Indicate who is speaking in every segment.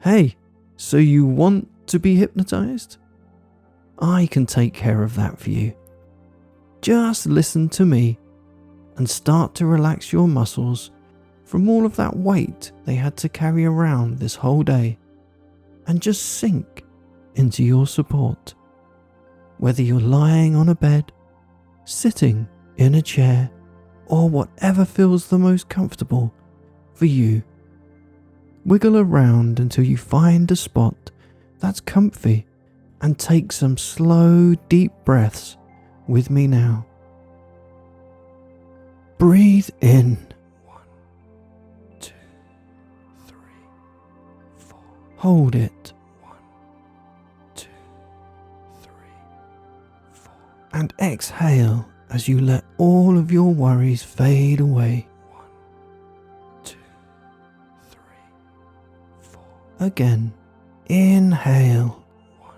Speaker 1: Hey, so you want to be hypnotized? I can take care of that for you. Just listen to me and start to relax your muscles from all of that weight they had to carry around this whole day, and just sink into your support. Whether you're lying on a bed, sitting in a chair, or whatever feels the most comfortable for you. Wiggle around until you find a spot that's comfy, and take some slow, deep breaths with me now. Breathe in. 1, 2, 3, 4. Hold it. 1, 2, 3, 4. And exhale as you let all of your worries fade away. 1, 2, 3, 4. Again, inhale. 1,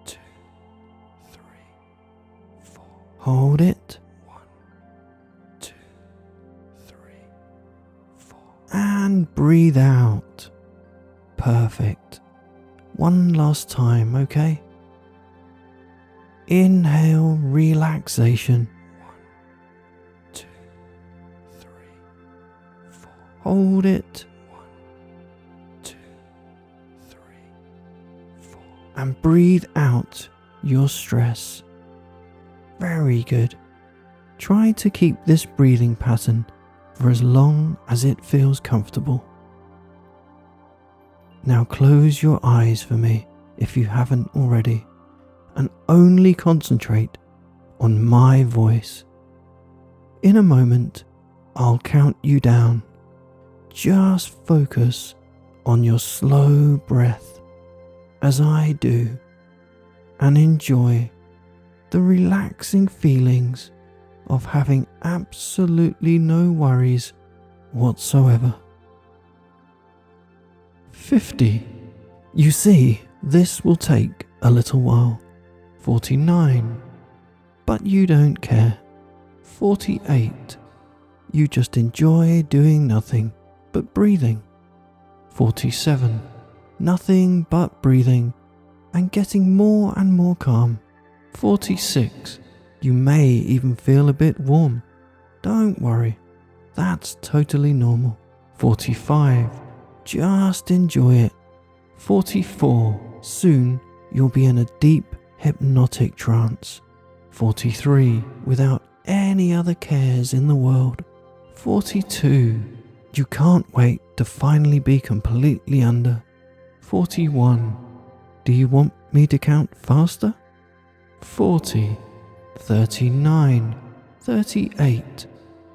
Speaker 1: 2, 3, 4. Hold it. 1, 2, 3, 4. And breathe out. Perfect. One last time, okay? Inhale relaxation. 1, 2, 3, 4. Hold it. 1, 2, 3, 4. And breathe out your stress. Very good. Try to keep this breathing pattern for as long as it feels comfortable. Now close your eyes for me if you haven't already, and only concentrate on my voice. In a moment, I'll count you down. Just focus on your slow breath as I do, and enjoy the relaxing feelings of having absolutely no worries whatsoever. 50. You see, this will take a little while. 49. But you don't care. 48. You just enjoy doing nothing but breathing. 47. Nothing but breathing and getting more and more calm. 46. You may even feel a bit warm. Don't worry, that's totally normal. 45. Just enjoy it. 44. Soon you'll be in a deep hypnotic trance. 43. Without any other cares in the world. 42. You can't wait to finally be completely under. 41. Do you want me to count faster? 40. 39. 38.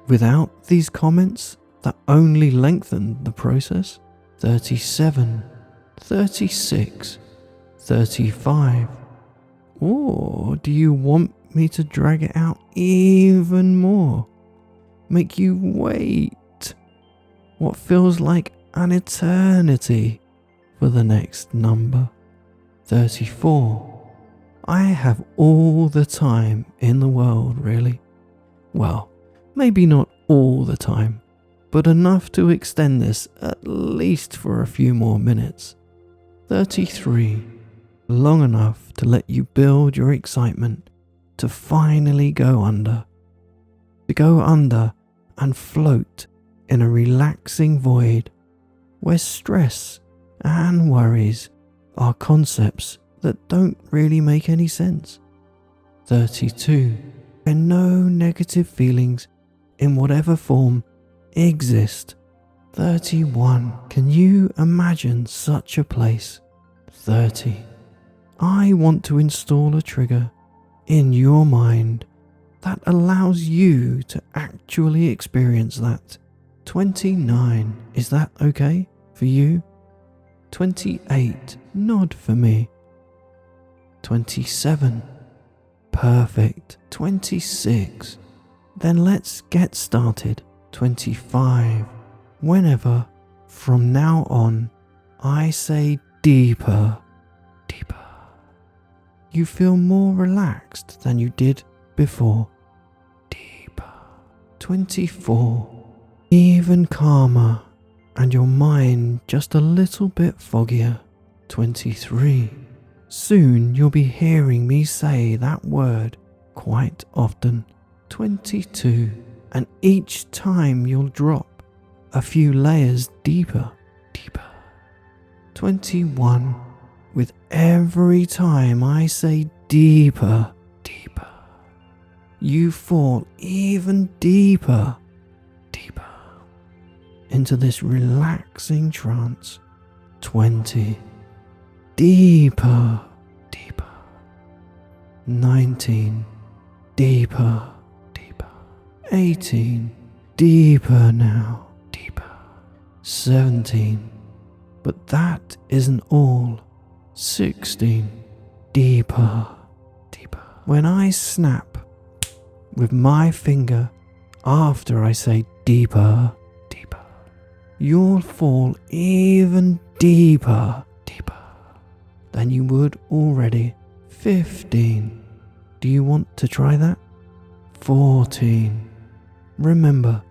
Speaker 1: Without these comments that only lengthen the process. 37. 36. 35. Or do you want me to drag it out even more? Make you wait what feels like an eternity for the next number. 34. I have all the time in the world, really. Well, maybe not all the time, but enough to extend this at least for a few more minutes. 33. Long enough to let you build your excitement to finally go under. To go under and float in a relaxing void where stress and worries are concepts that don't really make any sense. 32. Where no negative feelings in whatever form exist. 31. Can you imagine such a place? 30. I want to install a trigger in your mind that allows you to actually experience that. 29. Is that okay for you? 28. Nod for me. 27. Perfect. 26. Then let's get started. 25. Whenever, from now on, I say deeper, deeper, you feel more relaxed than you did before. Deeper. 24. Even calmer and your mind just a little bit foggier. 23. Soon you'll be hearing me say that word quite often. 22. And each time you'll drop a few layers deeper. 21. With every time I say deeper, you fall even deeper into this relaxing trance. 20. Deeper. 19. Deeper. 18. Deeper now. 17. But that isn't all. 16. Deeper. When I snap with my finger after I say deeper, you'll fall even deeper than you would already. 15. Do you want to try that? 14. Remember,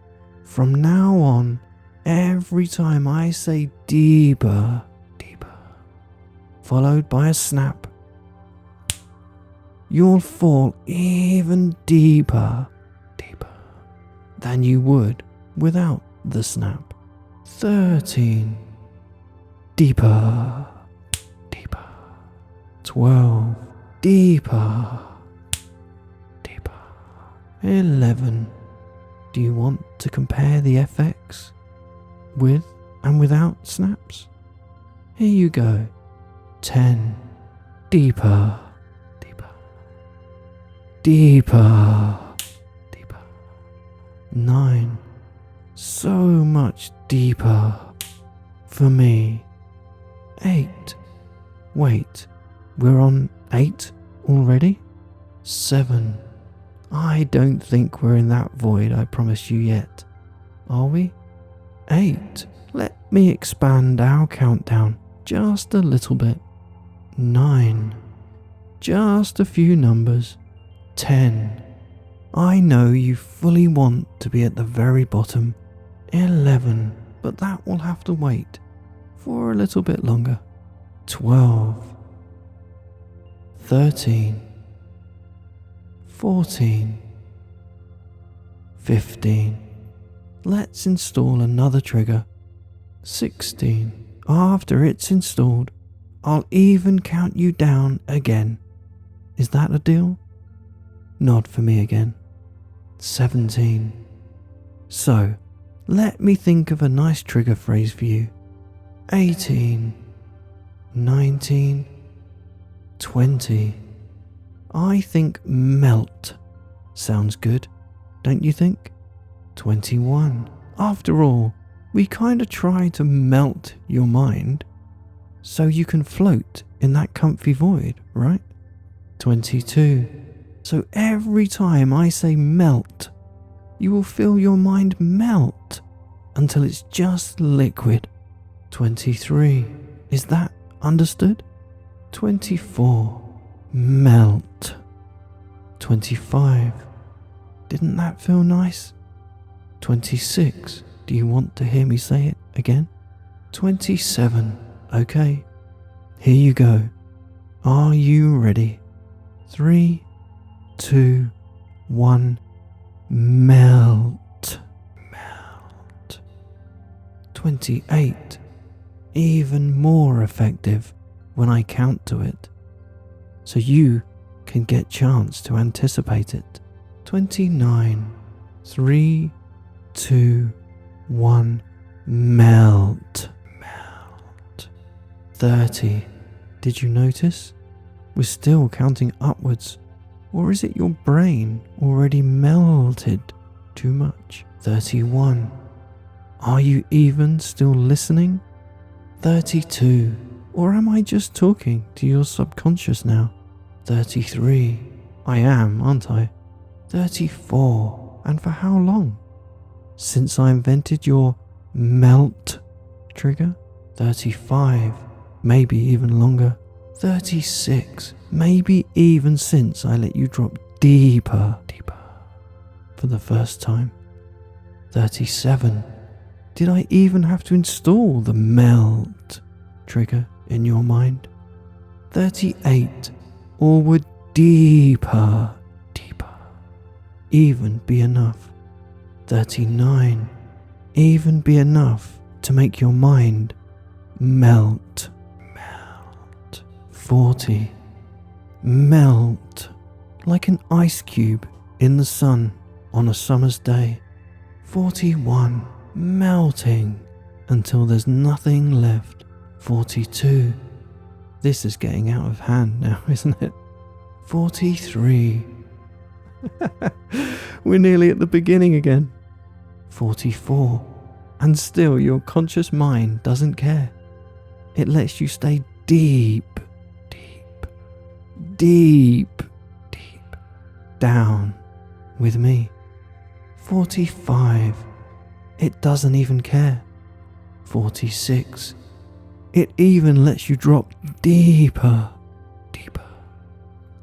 Speaker 1: from now on, every time I say deeper, followed by a snap, you'll fall even deeper than you would without the snap. 13. Deeper. 12. Deeper. 11. Do you want to compare the effects with and without snaps? Here you go. 10. Deeper. 9. So much deeper for me. 8. Wait, we're on 8 already? 7. I don't think we're in that void I promised you yet. Are we? 8. Let me expand our countdown just a little bit. 9. Just a few numbers. 10. I know you fully want to be at the very bottom. 11. But that will have to wait for a little bit longer. 12. 13. 14. 15. Let's install another trigger. 16. After it's installed, I'll even count you down again. Is that a deal? Nod for me again. 17. So, let me think of a nice trigger phrase for you. 18. 19. 20. I think melt sounds good, don't you think? 21. After all, we kind of try to melt your mind so you can float in that comfy void, right? 22. So every time I say melt, you will feel your mind melt until it's just liquid. 23. Is that understood? 24. Melt. 25. Didn't that feel nice? 26. Do you want to hear me say it again? 27. Okay. Here you go. Are you ready? 3, 2, 1. Melt. 28. Even more effective when I count to it, so you can get chance to anticipate it. 29. 3, 2, 1. Melt. 30. Did you notice? We're still counting upwards. Or is it your brain already melted too much? 31. Are you even still listening? 32. Or am I just talking to your subconscious now? 33. I am, aren't I? 34. And for how long? Since I invented your melt trigger? 35. Maybe even longer. 36. Maybe even since I let you drop deeper for the first time. 37. Did I even have to install the melt trigger in your mind? 38, or would deeper even be enough? 39, even be enough to make your mind melt. 40, melt like an ice cube in the sun on a summer's day. 41, melting until there's nothing left. 42, this is getting out of hand now, isn't it? 43, we're nearly at the beginning again. 44, and still your conscious mind doesn't care. It lets you stay deep down with me. 45, it doesn't even care. 46, it even lets you drop deeper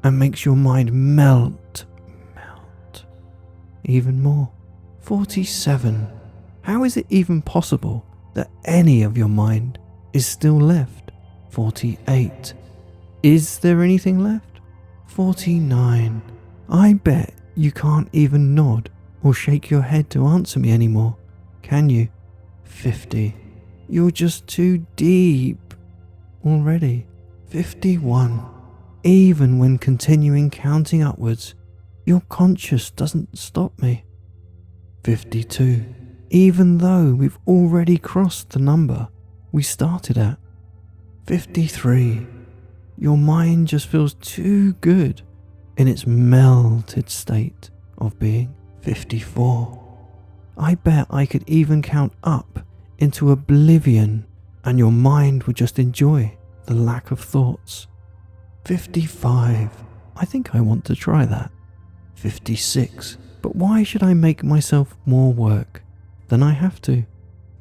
Speaker 1: and makes your mind melt even more. 47, how is it even possible that any of your mind is still left? 48, is there anything left? 49, I bet you can't even nod or shake your head to answer me anymore, can you? 50, you're just too deep already. 51, even when continuing counting upwards, your conscious doesn't stop me. 52, even though we've already crossed the number we started at. 53, your mind just feels too good in its melted state of being. 54, I bet I could even count up into oblivion and your mind would just enjoy the lack of thoughts. 55, I think I want to try that. 56, but why should I make myself more work than I have to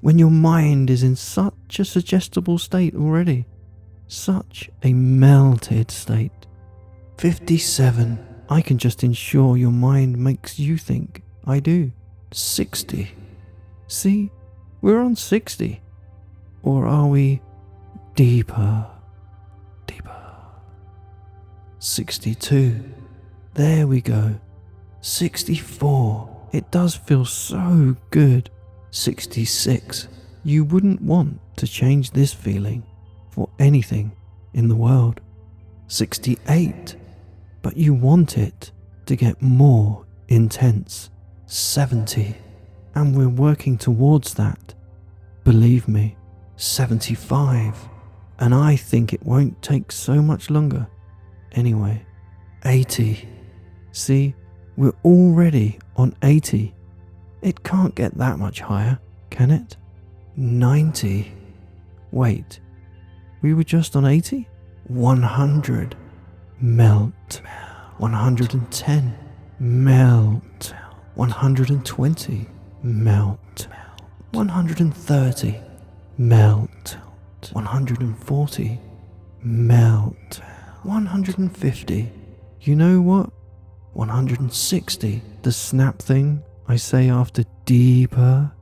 Speaker 1: when your mind is in such a suggestible state already? Such a melted state. 57, I can just ensure your mind makes you think I do. 60, see, we're on 60. Or are we deeper? 62, there we go. 64, it does feel so good. 66, you wouldn't want to change this feeling for anything in the world. 68, but you want it to get more intense. 70, and we're working towards that. Believe me. 75, and I think it won't take so much longer. Anyway, 80, see, we're already on 80. It can't get that much higher, can it? 90, wait, we were just on 80? 100, melt. 110, melt. 120, melt. 130, melt. 140, melt. 150, you know what? 160, the snap thing I say after deeper,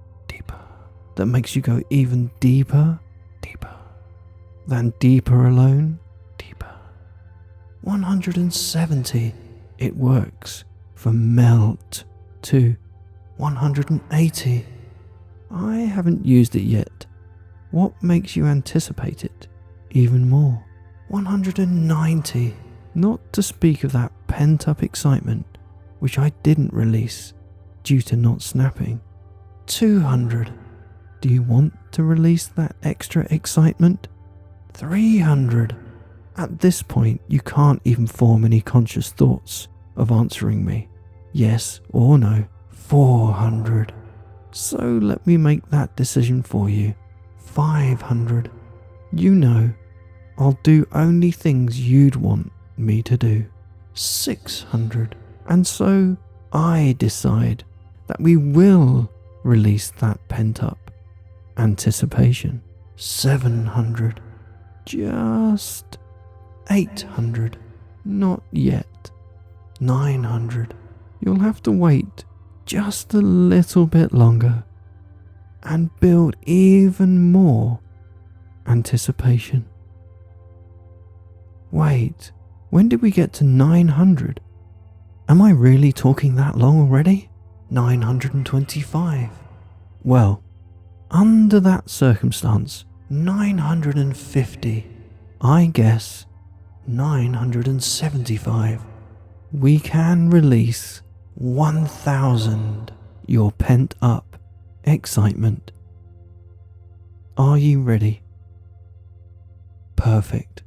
Speaker 1: that makes you go even deeper, than deeper alone, 170, it works for melt too. 180, I haven't used it yet. What makes you anticipate it even more? 190, not to speak of that pent-up excitement which I didn't release due to not snapping. 200, do you want to release that extra excitement? 300, at this point you can't even form any conscious thoughts of answering me, yes or no. 400, so let me make that decision for you. 500, you know, I'll do only things you'd want me to do. 600, and so I decide that we will release that pent-up anticipation. 700, just 800, not yet. 900, you'll have to wait just a little bit longer. and build even more anticipation. Wait, when did we get to 900? Am I really talking that long already? 925. Well, under that circumstance, 950. I guess 975. We can release 1000 your pent up excitement. Are you ready? Perfect.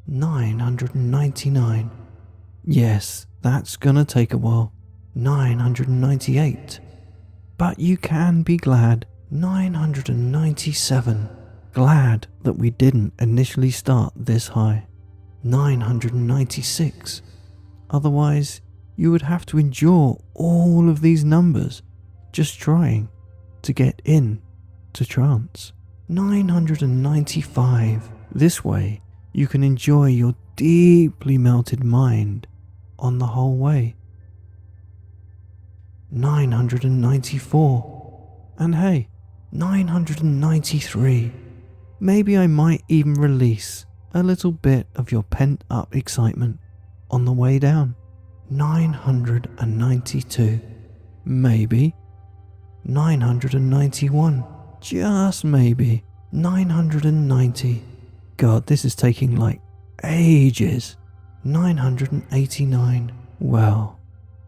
Speaker 1: 999. Yes, that's gonna take a while. 998. But you can be glad. 997. Glad that we didn't initially start this high. 996. Otherwise, you would have to endure all of these numbers just trying to get in to trance. 995. This way, you can enjoy your deeply melted mind on the whole way. 994. And hey, 993. Maybe I might even release a little bit of your pent up excitement on the way down. 992. Maybe 991. Just maybe 990. God, this is taking like ages. 989. Well,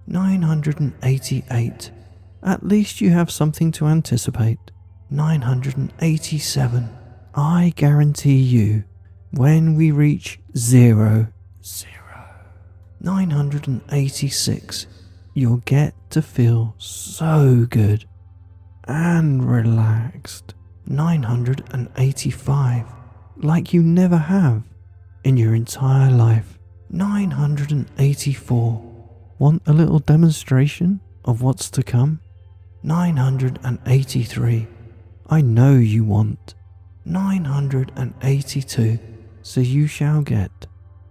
Speaker 1: 988. At least you have something to anticipate. 987. I guarantee you, when we reach 0, 986, you'll get to feel so good and relaxed. 985, like you never have in your entire life. 984. Want a little demonstration of what's to come? 983. I know you want. 982. So you shall get.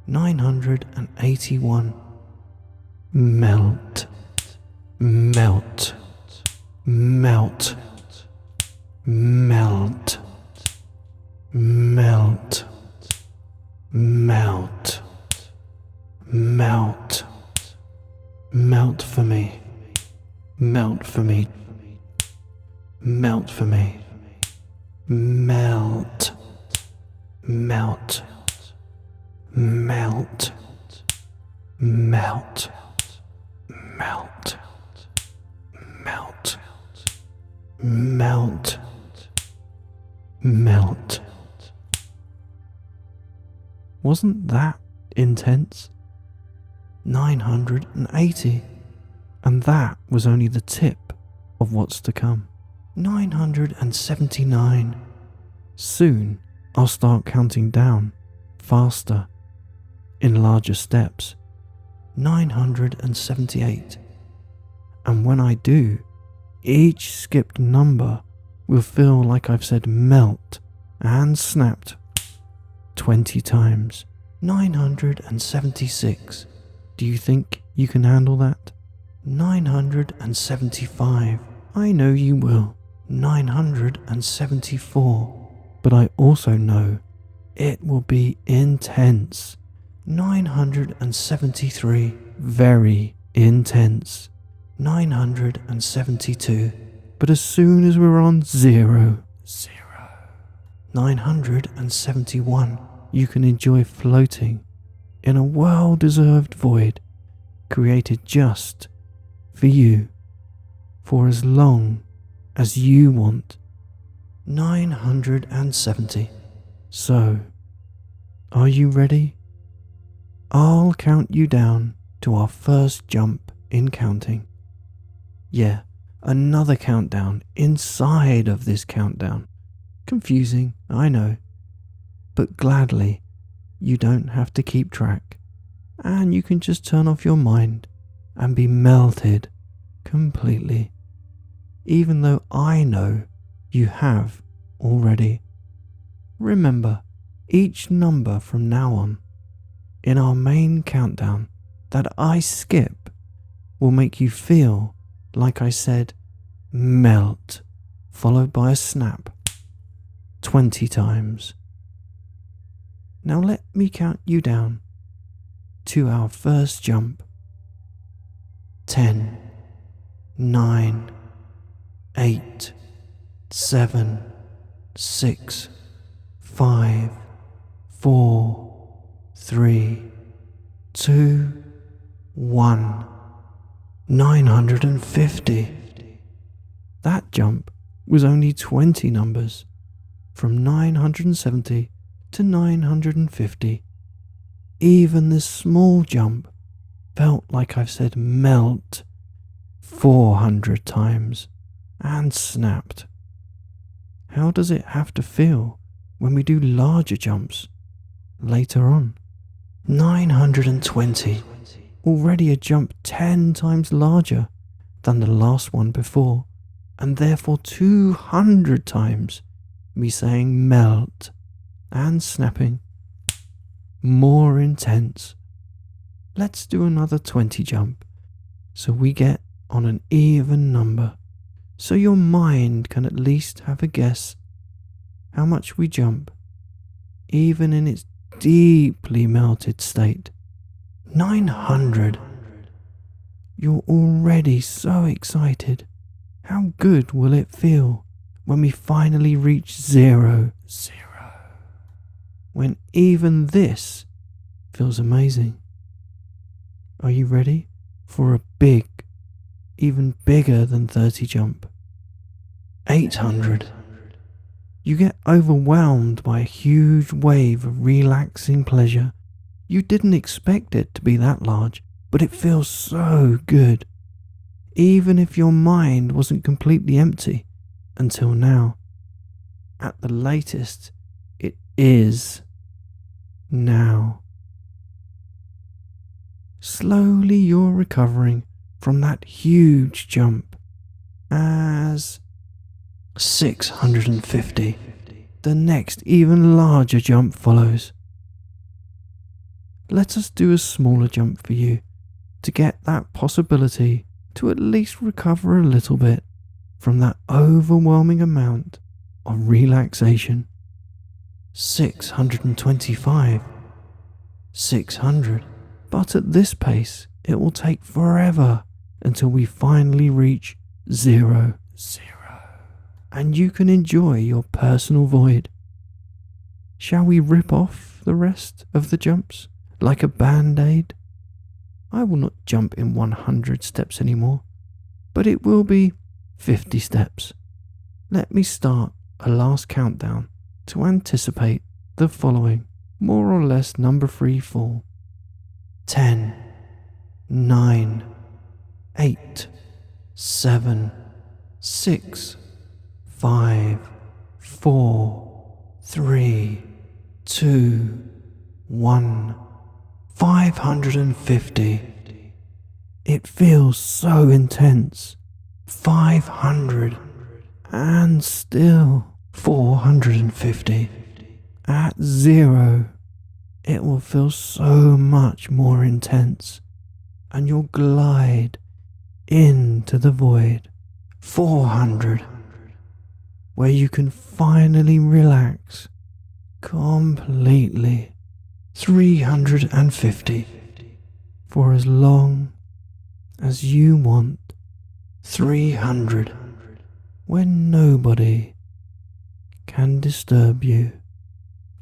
Speaker 1: 981. Melt. Melt. Melt. Melt. Melt. Melt. Melt. Melt for me. Melt for me. Melt for me. Melt. Melt. Melt. Melt. Melt. Melt. Melt. Melt. Wasn't that intense? 980. And that was only the tip of what's to come. 979. Soon I'll start counting down, faster, in larger steps. 978. And when I do, each skipped number will feel like I've said melt and snapped 20 times. 976. Do you think you can handle that? 975. I know you will. 974. But I also know it will be intense. 973. Very intense. 972. But as soon as we're on 0, 971, you can enjoy floating in a well-deserved void created just for you, for as long as you want. 970. So, are you ready? I'll count you down to our first jump in counting. Yeah, another countdown inside of this countdown. Confusing, I know. But gladly, you don't have to keep track. And you can just turn off your mind and be melted completely. Even though I know you have already. Remember, each number from now on in our main countdown that I skip will make you feel like I said melt. followed by a snap 20 times. Now let me count you down to our first jump. 10, 9, 8, 7, 6, 5, 4, 3, 2, 1. 950. That jump was only 20 numbers, from 970 to 950. Even this small jump felt like I've said melt 400 times and snapped. How does it have to feel when we do larger jumps later on? 920. Already a jump 10 times larger than the last one before, and therefore 200 times me saying melt and snapping. More intense. Let's do another 20 jump so we get on an even number, so your mind can at least have a guess how much we jump, even in its deeply melted state. 900. You're already so excited. How good will it feel when we finally reach 0? When even this feels amazing. Are you ready for a big, even bigger than 30 jump? 800. You get overwhelmed by a huge wave of relaxing pleasure. You didn't expect it to be that large, but it feels so good. Even if your mind wasn't completely empty until now. At the latest, it is now. Slowly you're recovering from that huge jump as 650. The next even larger jump follows. Let us do a smaller jump for you to get that possibility to at least recover a little bit from that overwhelming amount of relaxation. 625. 600. But at this pace, it will take forever until we finally reach 0. And you can enjoy your personal void. Shall we rip off the rest of the jumps like a band-aid? I will not jump in 100 steps anymore, but it will be 50 steps. Let me start a last countdown to anticipate the following more or less number-free fall. 10, 9, 8, 7, 6, 5, 4, 3, 2, 1. 550. It feels so intense. 500. And still 450. At 0, it will feel so much more intense, and you'll glide into the void. 400. Where you can finally relax completely. 350. For as long as you want. 300. When nobody can disturb you.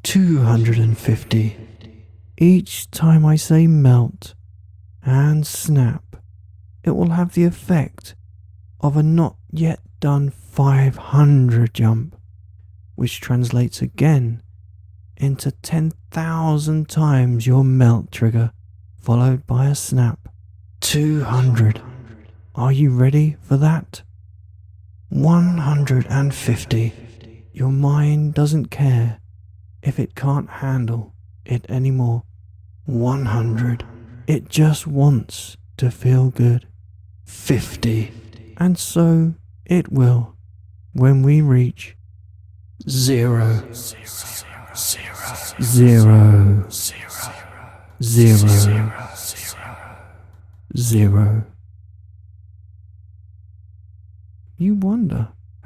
Speaker 1: 250. Each time I say melt and snap, it will have the effect of a not yet done 500 jump, which translates again into 10,000 times your melt trigger, followed by a snap. 200. Are you ready for that? 150. Your mind doesn't care if it can't handle it anymore. 100. It just wants to feel good. 50. And so it will when we reach 0. 0. 0. 0. You wonder